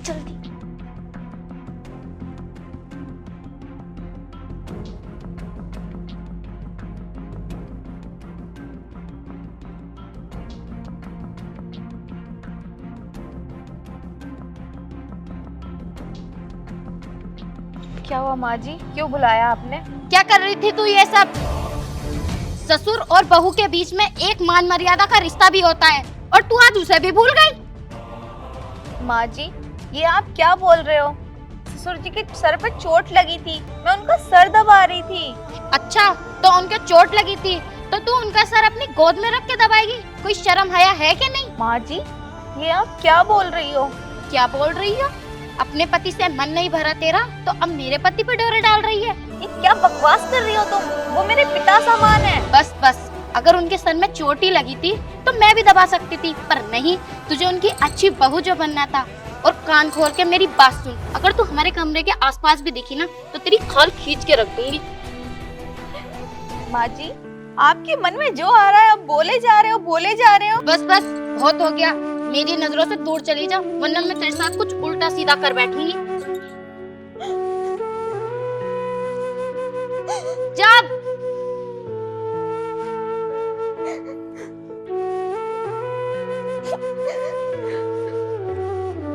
जल्दी। क्या हुआ माँ जी, क्यों बुलाया आपने? क्या कर रही थी तू ये सब? ससुर और बहू के बीच में एक मान मर्यादा का रिश्ता भी होता है और तू आज उसे भी भूल गई। माँ जी, ये आप क्या बोल रहे हो? ससुर जी के सर पर चोट लगी थी, मैं उनका सर दबा रही थी। अच्छा, तो उनके चोट लगी थी तो तू उनका सर अपनी गोद में रख के दबाएगी? कोई शर्म हया है कि नहीं? माँ जी, ये आप क्या बोल रही हो? क्या बोल रही हो? अपने पति से मन नहीं भरा तेरा तो अब मेरे पति पे डोरे डाल रही है। ये क्या बकवास कर रही हो तुम? वो मेरे पिता समान है। बस बस, अगर उनके सर में चोट ही लगी थी तो मैं भी दबा सकती थी, पर नहीं, तुझे उनकी अच्छी बहू जो बनना था। और कान खोल के मेरी बात सुन, अगर तू हमारे कमरे के आसपास भी दिखी ना तो तेरी खाल खींच के रख दूंगी। माँ जी, आपके मन में जो आ रहा है आप बोले जा रहे हो, बोले जा रहे हो। बस बस, बहुत हो गया। मेरी नजरों से दूर चली जा, वरना मैं तेरे साथ कुछ उल्टा सीधा कर बैठूंगी। जा।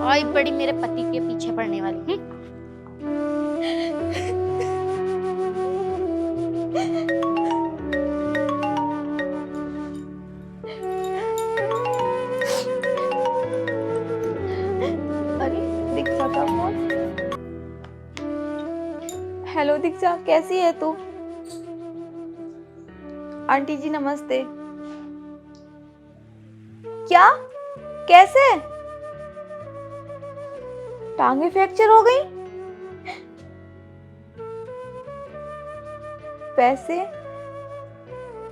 आई बड़ी मेरे पति के पीछे पड़ने वाली। अरे दीक्षा का फोन। हेलो दीक्षा, कैसी है तू? आंटी जी नमस्ते। क्या? कैसे? टांगे फ्रैक्चर हो गई? पैसे?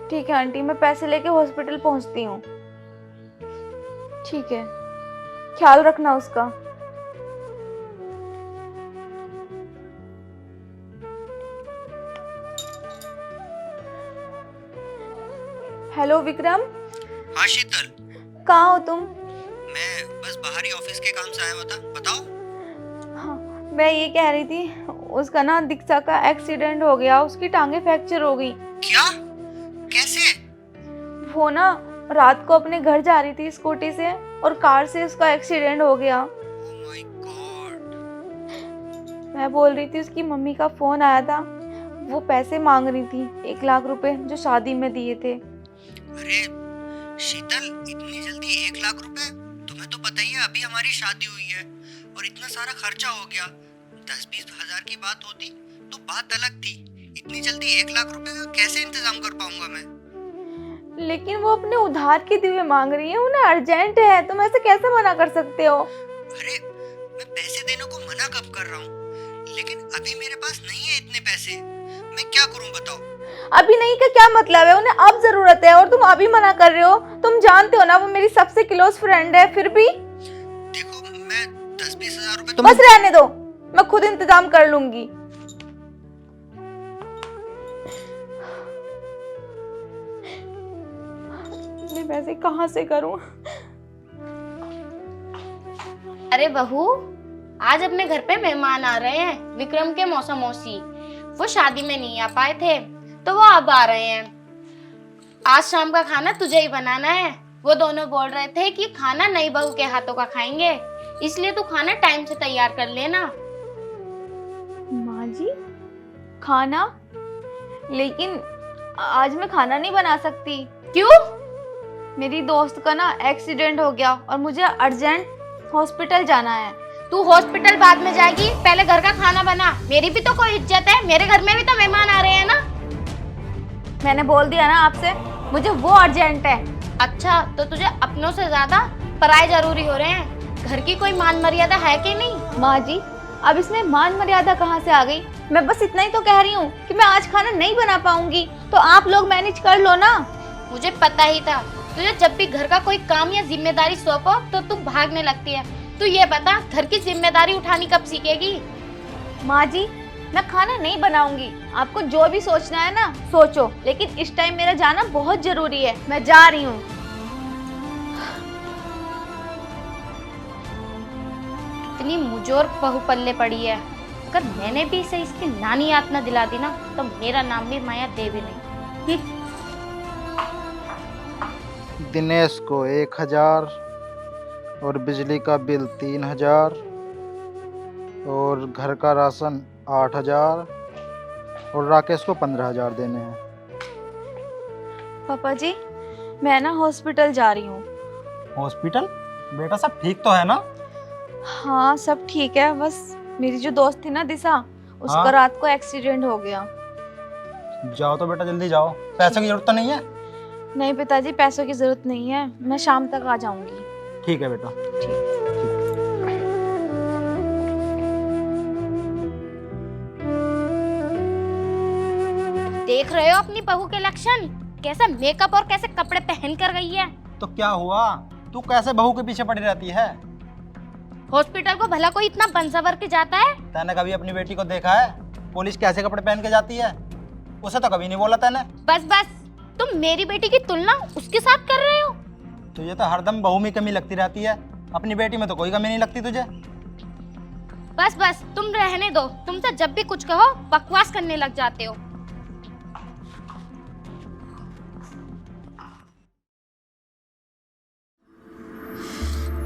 ठीक है आंटी, मैं पैसे लेके हॉस्पिटल पहुंचती हूँ। ठीक है, ख्याल रखना उसका। हेलो विक्रम। हाँ शीतल, कहाँ हो तुम? मैं बस बाहरी ऑफिस के काम से आया हुआ था। बताओ। हाँ, मैं ये कह रही थी, उसका ना दीक्षा का एक्सीडेंट हो गया, उसकी टांगे फ्रैक्चर हो गई। क्या? कैसे? वो ना रात को अपने घर जा रही थी स्कूटी से और कार से उसका एक्सीडेंट हो गया। Oh my God. मैं बोल रही थी, उसकी मम्मी का फोन आया था, वो पैसे मांग रही थी, 1 लाख रुपए जो शादी में दिए थे। अरे शीतल, इतनी जल्दी 1 लाख रुपए? तुम्हें तो पता ही है अभी हमारी शादी हुई है और इतना सारा खर्चा हो गया। 10-20 हजार की बात होती तो बात अलग थी। इतनी जल्दी 1 लाख रुपए का कैसे इंतजाम कर पाऊंगा मैं? लेकिन वो अपने उधार के दिए मांग रही है, उन्हें अर्जेंट है, तुम ऐसे कैसे मना कर सकते हो? अरे मैं पैसे देने को मना कब कर रहा हूँ, लेकिन अभी मेरे पास नहीं है इतने पैसे। मैं क्या करूँ बताओ? अभी नहीं का क्या मतलब है? उन्हें अब जरूरत है और तुम अभी मना कर रहे हो। तुम जानते हो ना वो मेरी सबसे क्लोज फ्रेंड है, फिर भी। देखो, मैं 10-20 हजार रुपए बस रहने दो, मैं खुद इंतजाम कर लूंगी। मैं पैसे कहाँ से करूं? अरे बहू, आज अपने घर पे मेहमान आ रहे हैं, विक्रम के मौसा मौसी। वो शादी में नहीं आ पाए थे तो वो अब आ रहे हैं। आज शाम का खाना तुझे ही बनाना है। वो दोनों बोल रहे थे कि खाना नई बहू के हाथों का खाएंगे, इसलिए तू खाना टाइम से तैयार कर लेना। माँ जी, खाना? लेकिन आज मैं खाना नहीं बना सकती। क्यों? मेरी दोस्त का ना एक्सीडेंट हो गया और मुझे अर्जेंट हॉस्पिटल जाना है। तू हॉस्पिटल बाद में जाएगी, पहले घर का खाना बना। मेरी भी तो कोई इज्जत है, मेरे घर में भी तो मेहमान आ रहे हैं ना। मैंने बोल दिया ना आपसे, मुझे वो अर्जेंट है। अच्छा, तो तुझे अपनों से ज्यादा पराये जरूरी हो रहे हैं। घर की कोई मान मर्यादा है कि नहीं? माँ जी, अब इसमें मान मर्यादा कहाँ से आ गई? मैं बस इतना ही तो कह रही हूँ कि मैं आज खाना नहीं बना पाऊंगी, तो आप लोग मैनेज कर लो ना। मुझे पता ही था, तुझे जब भी घर का कोई काम या जिम्मेदारी सौंपो तो तू भागने लगती है। तू ये बता, घर की जिम्मेदारी उठानी कब सीखेगी? माँ जी, मैं खाना नहीं बनाऊंगी, आपको जो भी सोचना है ना सोचो, लेकिन इस टाइम मेरा जाना बहुत जरूरी है, मैं जा रही हूँ। इतनी मुझोर बहू पल्ले पड़ी है। अगर मैंने भी इसे इसकी नानी याद न दिला दी ना तो मेरा नाम भी माया देवी नहीं। दिनेश को 1000 और बिजली का बिल 3000 और घर का राशन 8000 और राकेश को 15000 देने हैं। पापा जी, मैं ना हॉस्पिटल जा रही हूँ। हॉस्पिटल? बेटा सब ठीक तो है ना? हाँ सब ठीक है, बस मेरी जो दोस्त थी ना दिशा, उसका हाँ? रात को एक्सीडेंट हो गया। जाओ तो बेटा जल्दी जाओ, पैसों की जरूरत तो नहीं है? नहीं पिताजी, पैसों की जरूरत नहीं है, मैं शाम तक आ जाऊंगी। ठीक है बेटा। देख रहे हो अपनी बहू के लक्षण, कैसा मेकअप और कैसे कपड़े पहन कर गई है। तो क्या हुआ, तू कैसे बहू के पीछे पड़ी रहती है? हॉस्पिटल को भला कोई इतना बंसवर के जाता है? तैने कभी अपनी बेटी को देखा है पुलिस कैसे कपड़े पहन के जाती है? उसे तो कभी नहीं बोला तैने। बस बस, तुम मेरी बेटी की तुलना उसके साथ कर रहे हो। तुझे तो हरदम बहू में कमी लगती रहती है, अपनी बेटी में तो कोई कमी नहीं लगती तुझे। बस बस, तुम रहने दो, तुमसे जब भी कुछ कहो बकवास करने लग जाते हो।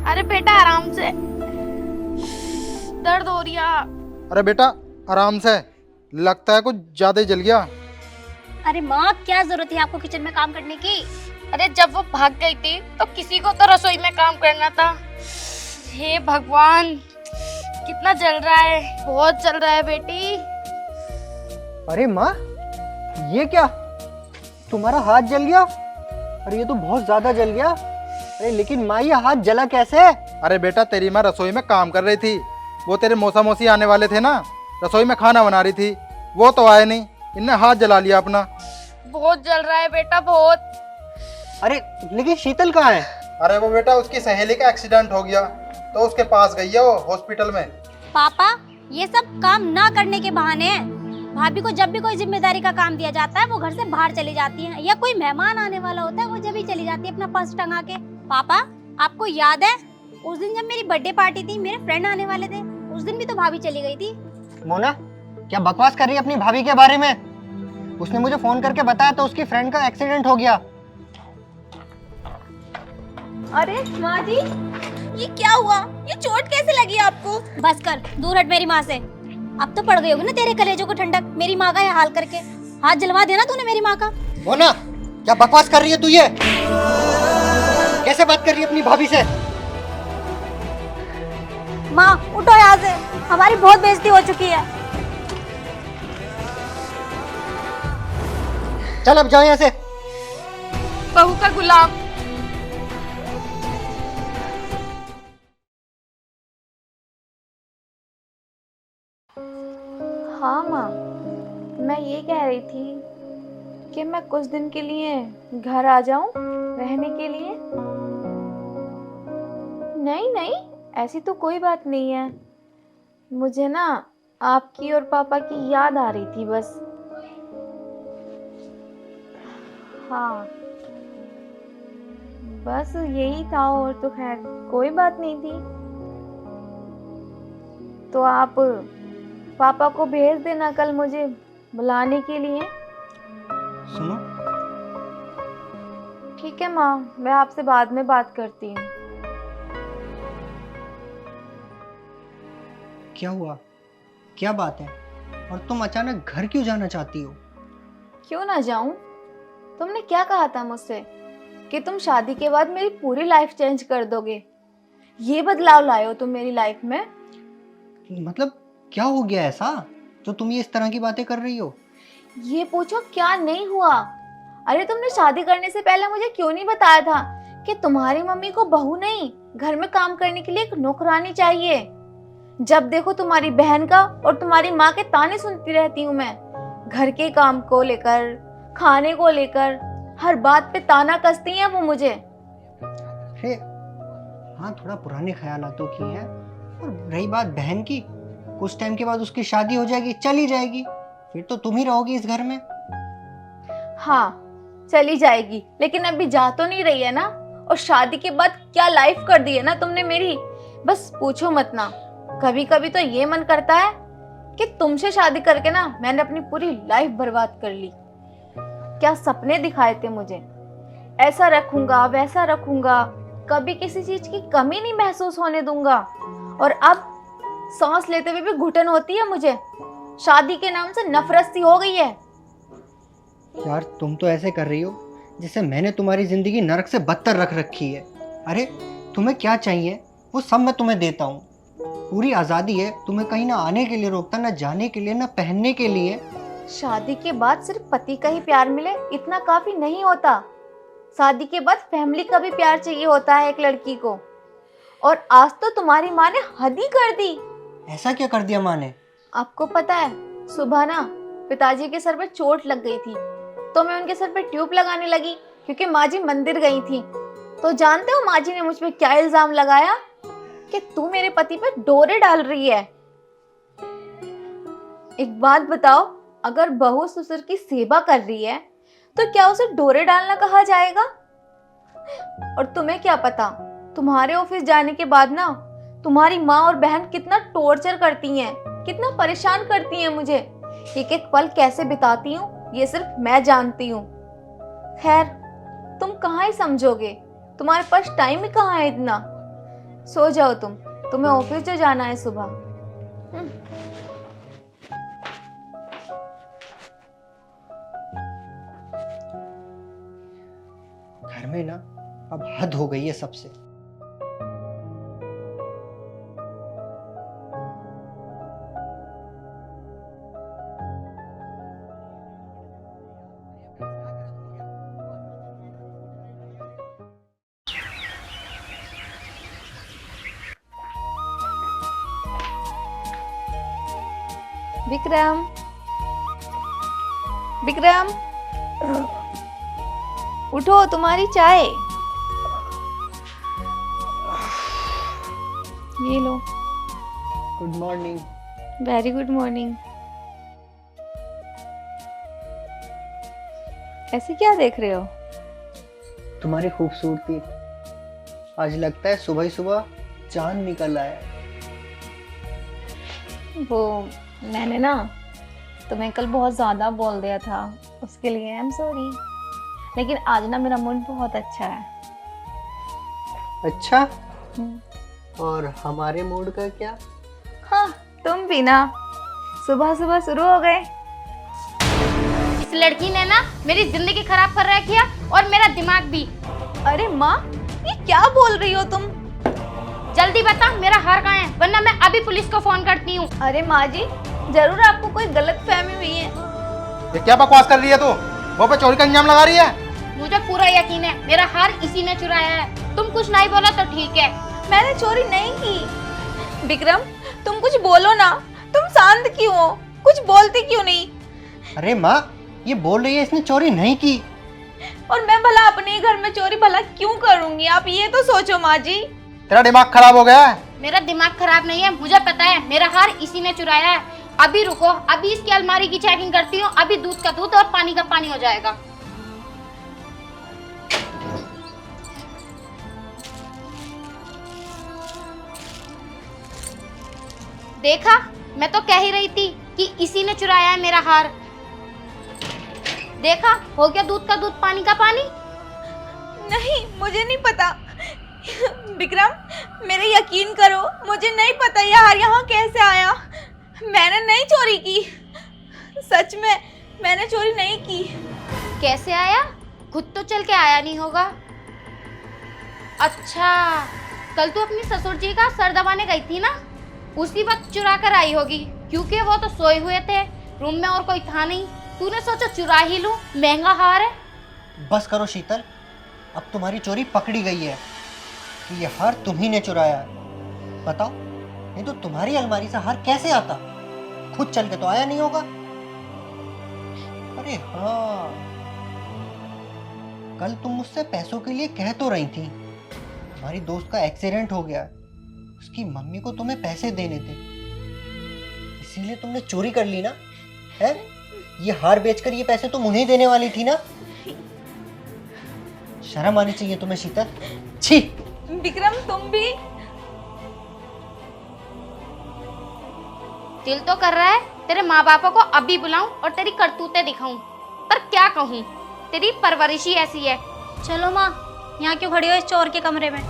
अरे बेटा आराम से, दर्द हो रही है। अरे बेटा आराम से, लगता है कुछ ज्यादा ही जल गया। अरे माँ, क्या जरूरत है आपको किचन में काम करने की? अरे जब वो भाग गई थी तो किसी को तो रसोई में काम करना था। हे भगवान, कितना जल रहा है, बहुत जल रहा है बेटी। अरे माँ, ये क्या, तुम्हारा हाथ जल गया? अरे ये तो बहुत ज्यादा जल गया। अरे लेकिन माँ, ये हाथ जला कैसे? अरे बेटा तेरी माँ रसोई में काम कर रही थी, वो तेरे मौसा मौसी आने वाले थे ना, रसोई में खाना बना रही थी, वो तो आए नहीं, इनने हाथ जला लिया अपना। बहुत जल रहा है बेटा, बहुत। अरे लेकिन शीतल कहाँ है? अरे वो बेटा उसकी सहेली का एक्सीडेंट हो गया तो उसके पास गई है वो हॉस्पिटल में। पापा, ये सब काम ना करने के बहाने हैं। भाभी को जब भी कोई जिम्मेदारी का काम दिया जाता है वो घर से बाहर चली जाती है, या कोई मेहमान आने वाला होता है वो जब ही चली जाती है अपना पर्स टंगा के। पापा, आपको याद है उस दिन जब मेरी बर्थडे पार्टी थी, मेरे फ्रेंड आने वाले थे, उस दिन भी तो भाभी चली गई थी। मोना, क्या बकवास कर रही है अपनी भाभी के बारे में? उसने मुझे फोन करके बताया तो उसकी फ्रेंड का एक्सीडेंट हो गया। अरे माँ जी, ये क्या हुआ? ये चोट कैसे लगी आपको? बस कर, दूर हट मेरी माँ से। अब तो पड़ गई होगी ना तेरे कलेजों को ठंडक, मेरी माँ का ये हाल करके। हाथ जलवा देना तूने मेरी माँ का। मोना, क्या बकवास कर रही है तू? ये कैसे बात कर रही है अपनी भाभी से? माँ उठो यहाँ से, हमारी बहुत बेइज्जती हो चुकी है। चल अब जाओ यहाँ से। बहू का गुलाम। हाँ माँ, मैं ये कह रही थी कि मैं कुछ दिन के लिए घर आ जाऊं रहने के लिए। नहीं नहीं, ऐसी तो कोई बात नहीं है, मुझे ना आपकी और पापा की याद आ रही थी बस। हाँ बस यही था, और तो खैर कोई बात नहीं थी। तो आप पापा को भेज देना कल मुझे बुलाने के लिए। सुनो, ठीक है माँ, मैं आपसे बाद में बात करती हूँ। क्या हुआ, क्या बात है? और तुम अचानक घर क्यों जाना चाहती हो? क्यों ना जाऊं? तुमने क्या कहा था मुझसे कि तुम शादी के बाद मेरी पूरी लाइफ चेंज कर दोगे। ये बदलाव लाए हो तुम मेरी लाइफ में। मतलब क्या हो गया ऐसा जो तुम ये इस तरह की बातें कर रही हो? ये पूछो क्या नहीं हुआ। अरे तुमने शादी करने से पहले मुझे क्यों नहीं बताया था कि तुम्हारी मम्मी को बहू नहीं, घर में काम करने के लिए एक नौकरानी चाहिए। जब देखो तुम्हारी बहन का और तुम्हारी माँ के ताने सुनती रहती हूँ मैं, घर के काम को लेकर, खाने को लेकर, हर बात पे ताना कसती हैं वो मुझे। अरे हाँ, थोड़ा पुराने ख्यालातों की है। और रही बात बहन की, कुछ टाइम के बाद उसकी शादी हो जाएगी, चली जाएगी, फिर तो तुम ही रहोगी इस घर में। हाँ चली जाएगी, लेकिन अभी जा तो नहीं रही है ना। और शादी के बाद क्या लाइफ कर दी है ना तुमने मेरी, बस पूछो मत ना। कभी कभी तो ये मन करता है कि तुमसे शादी करके ना मैंने अपनी पूरी लाइफ बर्बाद कर ली। क्या सपने दिखाए थे मुझे, ऐसा रखूंगा वैसा रखूंगा, कभी किसी चीज की कमी नहीं महसूस होने दूंगा, और अब सांस लेते हुए भी घुटन होती है मुझे। शादी के नाम से नफरत सी हो गई है। यार तुम तो ऐसे कर रही हो जैसे मैंने तुम्हारी जिंदगी नरक से बदतर रख रखी है। अरे तुम्हें क्या चाहिए वो सब मैं तुम्हें देता हूँ, पूरी आज़ादी है, तुम्हें कहीं ना आने के लिए रोकता, ना जाने के लिए, ना पहनने के लिए। शादी के बाद सिर्फ पति का ही प्यार मिले इतना काफी नहीं होता। शादी के बाद फैमिली का भी प्यार चाहिए होता है एक लड़की को। और आज तो तुम्हारी माँ ने हद ही कर दी। ऐसा क्या कर दिया माँ ने? आपको पता है, सुबह ना पिताजी के सर पे चोट लग गई थी, तो मैं उनके सर पे ट्यूब लगाने लगी क्योंकि माँ जी मंदिर गई थी। तो जानते हो माँ जी ने मुझ पे क्या इल्जाम लगाया? कि तू मेरे पति पे डोरे डाल रही है। एक बात बताओ, अगर बहू ससुर की सेवा कर रही है तो क्या उसे डोरे डालना कहा जाएगा? और तुम्हें क्या पता, तुम्हारे ऑफिस जाने के बाद ना तुम्हारी माँ और बहन कितना टॉर्चर करती हैं, कितना परेशान करती हैं मुझे। एक एक पल कैसे बिताती हूँ ये सिर्फ मैं जानती हूँ। खैर, तुम कहाँ ही समझोगे, तुम्हारे पास टाइम ही कहाँ है इतना। सो जाओ तुम्हें ऑफिस जो जाना है सुबह। घर में ना अब हद हो गई है सबसे। विक्रम, विक्रम, उठो, तुम्हारी चाय। ये लो। Good morning. Very good morning. ऐसे क्या देख रहे हो? तुम्हारी खूबसूरती। आज लगता है सुबह ही सुबह चांद निकल आया है। वो मैंने ना तुम्हें कल बहुत ज़्यादा बोल दिया था, उसके लिए आई एम सॉरी। लेकिन आज ना मेरा मूड बहुत अच्छा है। अच्छा, और हमारे मूड का क्या? हाँ, तुम भी ना सुबह सुबह शुरू हो गए। इस लड़की ने ना मेरी जिंदगी खराब कर रखी है और मेरा दिमाग भी। अरे माँ, ये क्या बोल रही हो तुम? जल्दी बता मेरा हार कहाँ है, वरना मैं अभी पुलिस को फोन करती हूँ। अरे माँ जी, जरूर आपको कोई गलत फहमी हुई है। ये क्या बकवास कर रही है तू? वो पे चोरी का इंजाम लगा रही है। मुझे पूरा यकीन है मेरा हार इसी ने चुराया है। तुम कुछ नहीं बोला तो ठीक है। मैंने चोरी नहीं की। विक्रम, तुम कुछ बोलो ना, तुम शांत क्यों हो? कुछ बोलते क्यों नहीं? अरे माँ, ये बोल रही है इसने चोरी नहीं की। और मैं भला अपने घर में चोरी भला क्यों करूंगी? आप ये तो सोचो माँ जी। तेरा दिमाग खराब हो गया है। मेरा दिमाग खराब नहीं है, मुझे पता है मेरा हार इसी ने चुराया है। अभी रुको, अभी इसकी अलमारी की चेकिंग करती हूँ। अभी दूध का दूध और पानी का पानी हो जाएगा। देखा, मैं तो कह ही रही थी कि इसी ने चुराया है मेरा हार। देखा, हो गया दूध का दूध पानी का पानी। नहीं, मुझे नहीं पता। विक्रम, मेरे यकीन करो, मुझे नहीं पता ये हार यहाँ कैसे आया। मैंने नहीं चोरी की, सच में मैंने चोरी नहीं की। कैसे आया? खुद तो चल के आया नहीं होगा। अच्छा, कल तू अपनी ससुर जी का सर दबाने गई थी ना, उसी वक्त चुरा कर आई होगी, क्योंकि वो तो सोए हुए थे, रूम में और कोई था नहीं। तूने सोचा चुरा ही लूं, महंगा हार है। बस करो शीतल, अब तुम्हारी चोरी पकड़ी गई है कि ये हार तुम्ही ने चुराया है। बताओ, नहीं तो तुम्हारी अलमारी से हार कैसे आता? खुद चल के तो आया नहीं होगा। अरे हाँ, कल तुम मुझसे पैसों के लिए कह तो रही थी। तुम्हारी दोस्त का एक्सीडेंट हो गया, उसकी मम्मी को तुम्हें पैसे देने थे, इसीलिए तुमने चोरी कर ली ना? है, ये हार बेचकर ये पैसे तुम उन्हें देने वाली थी ना? शर्म आनी चाहिए तुम्हें शीतल। छी! विक्रम, तुम भी। दिल तो कर रहा है तेरे माँ बापों को अभी बुलाऊं और तेरी करतूतें दिखाऊं, पर क्या कहूँ, तेरी परवरिश ही ऐसी है। चलो माँ, यहाँ क्यों खड़ी हो इस चोर के कमरे में?